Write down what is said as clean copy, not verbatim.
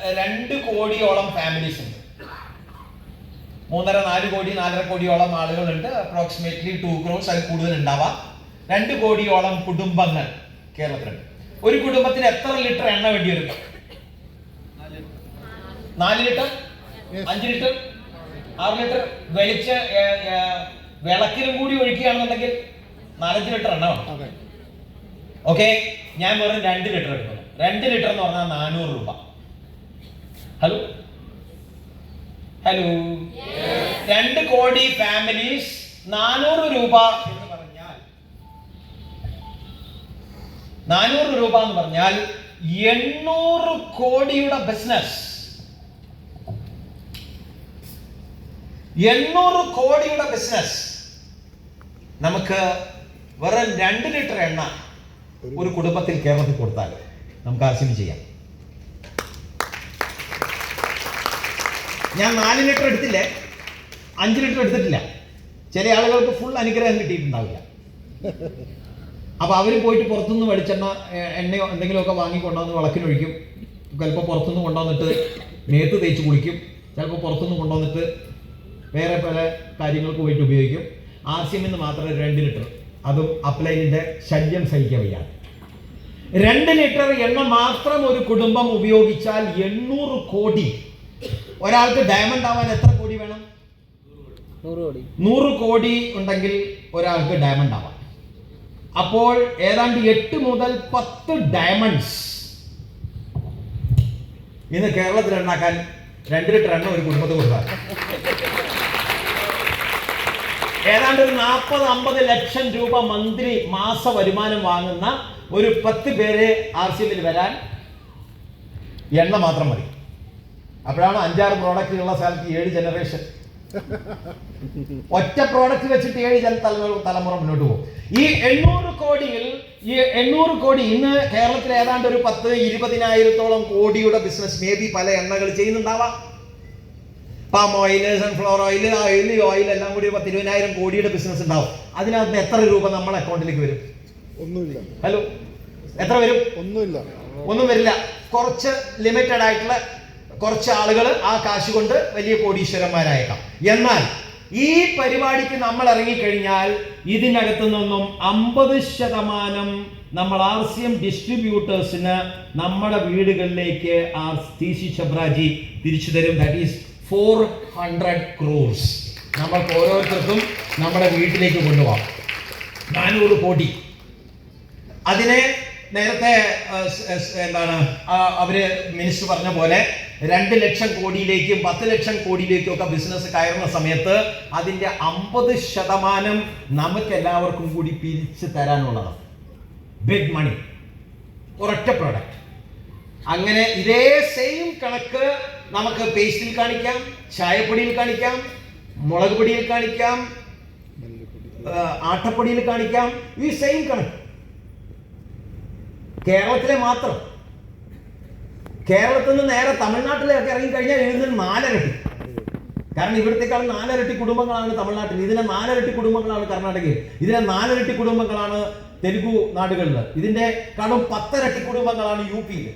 2 കോടിയോളം ഫാമിലീസ് ഉണ്ട്. 3.5-4 കോടി 4.5 കോടിയോളം ആളുകളുണ്ട്. അപ്രോക്സിമേറ്റ്ലി 2 crores അതിൽ കൂടുതൽ ഉണ്ടാവാം. 2 കോടിയോളം കുടുംബങ്ങൾ കേരളത്തിലുണ്ട്. ഒരു കുടുംബത്തിന് എത്ര ലിറ്റർ എണ്ണ വേണ്ടി വരും? 4 ലിറ്റർ, 5 ലിറ്റർ, 6 ലിറ്റർ. വിളക്കിലും കൂടി ഒഴിക്കുകയാണെന്നുണ്ടെങ്കിൽ 4-5 ലിറ്റർ എണ്ണ വേണം. ഓക്കെ, ഞാൻ വെറും 2 ലിറ്റർ എടുക്കുന്നു. 2 ലിറ്റർ എന്ന് പറഞ്ഞാൽ 400 രൂപ. ഹലോ ഹലോ 2 കോടി ഫാമിലീസ് 400 രൂപ എന്ന് പറഞ്ഞാൽ 400 രൂപ എന്ന് പറഞ്ഞാൽ 800 കോടിയുടെ ബിസിനസ്. 800 കോടിയുടെ ബിസിനസ് നമുക്ക് വെറും 2 ലിറ്റർ എണ്ണ ഒരു കുടുംബത്തിൽ കേരളത്തിൽ കൊടുത്താൽ നമുക്ക് ആശയം ചെയ്യാം. ഞാൻ 4 ലിറ്റർ എടുത്തില്ലേ, 5 ലിറ്റർ എടുത്തിട്ടില്ല. ചില ആളുകൾക്ക് ഫുൾ അനുഗ്രഹം കിട്ടിയിട്ടുണ്ടാവില്ല. അപ്പൊ അവര് പോയിട്ട് പുറത്തുനിന്ന് വെളിച്ചെണ്ണ എണ്ണയോ എന്തെങ്കിലുമൊക്കെ വാങ്ങിക്കൊണ്ടുവന്ന് വിളക്കിനൊഴിക്കും. ചിലപ്പോൾ പുറത്തുനിന്ന് കൊണ്ടുവന്നിട്ട് മേത്ത് തേച്ച് കുളിക്കും. ചിലപ്പോൾ പുറത്തുനിന്ന് കൊണ്ടുവന്നിട്ട് വേറെ പല കാര്യങ്ങൾക്ക് പോയിട്ട് ഉപയോഗിക്കും. ആർസിഎമ്മിന്ന് മാത്രം 2 ലിറ്റർ, അതും അപ്ലൈനിന്റെ ശല്യം സഹിക്കാൻ വയ്യ. 2 ലിറ്റർ എണ്ണ മാത്രം ഒരു കുടുംബം ഉപയോഗിച്ചാൽ 800 കോടി. ഒരാൾക്ക് ഡയമണ്ട് ആവാൻ എത്ര കോടി വേണം? 100 കോടി ഉണ്ടെങ്കിൽ ഒരാൾക്ക് ഡയമണ്ട് ആവാം. അപ്പോൾ ഏതാണ്ട് 8 മുതൽ 10 ഡയമണ്ട്സ് ഇന്ന് കേരളത്തിൽ ഉണ്ടാക്കാൻ 2 ലിറ്റർ എണ്ണ ഒരു കുടുംബത്തിൽ കൊടുക്കാം. ഏതാണ്ട് ഒരു 40-50 ലക്ഷം രൂപ മന്ത്രി മാസ വരുമാനം വാങ്ങുന്ന ഒരു 10 പേരെ ആർസിഎമ്മിൽ വരാൻ എണ്ണ മാത്രം മതി. അപ്പോഴാണ് 5-6 പ്രോഡക്റ്റ് ഉള്ള സ്ഥലത്ത് 7 ജനറേഷൻ. ഒറ്റ പ്രോഡക്റ്റ് വെച്ചിട്ട് 7 തലമുറ മുന്നോട്ട് പോകും. ഈ 800 കോടിയിൽ ഈ 800 കോടി ഇന്ന് കേരളത്തിൽ ഏതാണ്ട് ഒരു 10-20,000 കോടിയുടെ ബിസിനസ് മേ ബി പല എണ്ണകൾ ചെയ്യുന്നുണ്ടാവാം. Palm oil, sunflower oil, oil എല്ലാം കൂടി 10-20,000 കോടിയുടെ ബിസിനസ് ഉണ്ടാവും. അതിനകത്ത് എത്ര രൂപ നമ്മുടെ അക്കൗണ്ടിലേക്ക് വരും? ഒന്നുമില്ല. ഹലോ, എത്ര വരും? ഒന്നുമില്ല, ഒന്നും വരില്ല. കുറച്ച് ലിമിറ്റഡ് ആയിട്ടുള്ള കുറച്ച് ആളുകൾ ആ കാശ് കൊണ്ട് വലിയ കോടീശ്വരന്മാരായേക്കാം. എന്നാൽ ഈ പരിപാടിക്ക് നമ്മൾ ഇറങ്ങിക്കഴിഞ്ഞാൽ ഇതിനകത്തു നിന്നും 50% നമ്മൾ ആർസിഎം ഡിസ്ട്രിബ്യൂട്ടേഴ്സിന് നമ്മുടെ വീടുകളിലേക്ക് TC ഛബ്രാജി തിരിച്ചു തരും. ദാറ്റ് ഈസ് 400 crores നമ്മൾക്ക് ഓരോരുത്തർക്കും നമ്മുടെ വീട്ടിലേക്ക് കൊണ്ടുപോകാം. 400 കോടി. അതിനെ നേരത്തെ എന്താണ് അവര് മിനിസ്റ്റർ പറഞ്ഞ പോലെ 2 ലക്ഷം കോടിയിലേക്കും 10 ലക്ഷം കോടിയിലേക്കും ഒക്കെ ബിസിനസ് കയറുന്ന സമയത്ത് അതിന്റെ 50% നമുക്ക് എല്ലാവർക്കും കൂടി പിരിച്ചു തരാനുള്ളതാണ്. ബിഗ് മണി, ഒരൊറ്റ പ്രോഡക്റ്റ്. അങ്ങനെ ഇതേ സെയിം കണക്ക് നമുക്ക് പേസ്റ്റിൽ കാണിക്കാം, ചായപ്പൊടിയിൽ കാണിക്കാം, മുളക് പൊടിയിൽ കാണിക്കാം, ആട്ടപ്പൊടിയിൽ കാണിക്കാം. ഈ സെയിം കണക്ക് കേരളത്തിലെ മാത്രം. കേരളത്തിൽ നിന്ന് നേരെ തമിഴ്നാട്ടിലേക്ക് ഇറങ്ങിക്കഴിഞ്ഞാൽ ഇതിന് 4 ഇരട്ടി. കാരണം ഇവിടത്തെക്കാളും 4 ഇരട്ടി കുടുംബങ്ങളാണ് തമിഴ്നാട്ടിൽ, ഇതിന് 4 ഇരട്ടി കുടുംബങ്ങളാണ് കർണാടകയിൽ, ഇതിന് 4 ഇരട്ടി കുടുംബങ്ങളാണ് തെലുഗു നാടുകളിൽ, ഇതിന്റെ കാളും 10 ഇരട്ടി കുടുംബങ്ങളാണ് UP-യിൽ.